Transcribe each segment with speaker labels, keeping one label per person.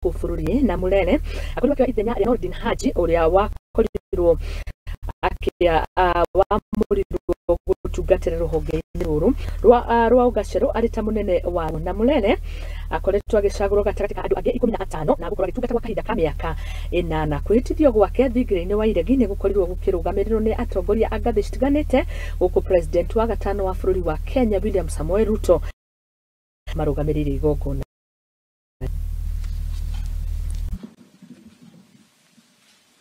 Speaker 1: guuku bururiini na Mulele akorirwo ithenya rĩa noordim haji uria wakorirwo wamurirwo gutungatĩra ruhongeini ruru rwa ugacheru arita munene wa na Mulele akoretwo agicagurwo gatagati ka andu angi 15 na gukorwo agitungata gwa kahinda ka miaka 8. Kwihitithio gwake thingiraini wa iregi ni gukorirwo gukirugamirirwo ni atongoria a ngathĩ citiganĩte guku president wa gatano wa bũrũri wa Kenya William Samoei Ruto marugamiriire igongona.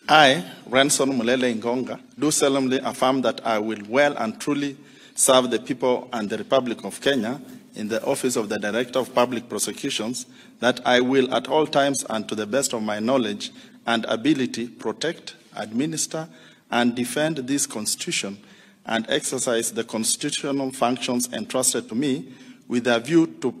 Speaker 2: I, Renson Mulele Ngonga, do solemnly affirm that I will well and truly serve the people and the Republic of Kenya in the office of the Director of Public Prosecutions, that I will at all times and to the best of my knowledge and ability protect, administer, and defend this Constitution and exercise the constitutional functions entrusted to me with a view to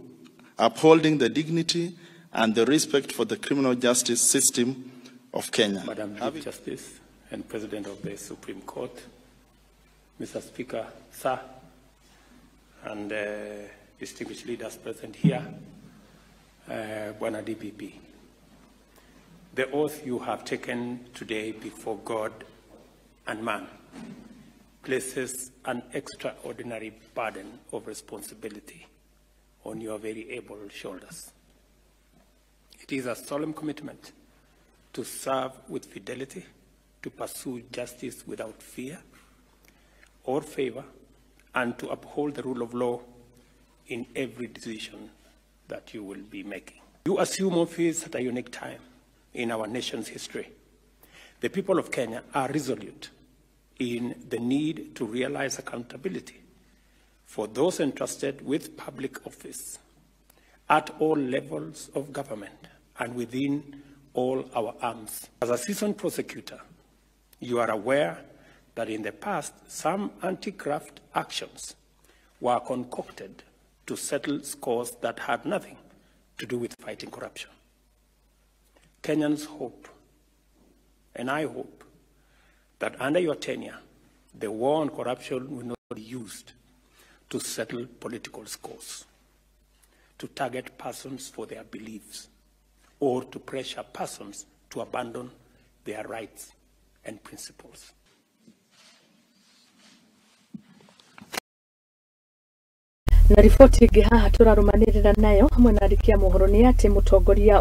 Speaker 2: upholding the dignity and the respect for the criminal justice system of Kenya.
Speaker 3: Madam Chief Justice and President of the Supreme Court, Mr. Speaker, sir, and distinguished leaders present here, Bwana DPP. The oath you have taken today before God and man places an extraordinary burden of responsibility on your very able shoulders. It is a solemn commitment to serve with fidelity, to pursue justice without fear or favor, and to uphold the rule of law in every decision that you will be making. You assume office at a unique time in our nation's history. The people of Kenya are resolute in the need to realize accountability for those entrusted with public office at all levels of government and within all our arms. As a seasoned prosecutor, you are aware that in the past, some anti-graft actions were concocted to settle scores that had nothing to do with fighting corruption. Kenyans hope, and I hope, that under your tenure, the war on corruption will not be used to settle political scores, to target persons for their beliefs, or to pressure persons to abandon their rights and principles.
Speaker 1: Na ripoti ingi haha turarumanirira nayo hamwe na arikia mohoro ni ati mutongoria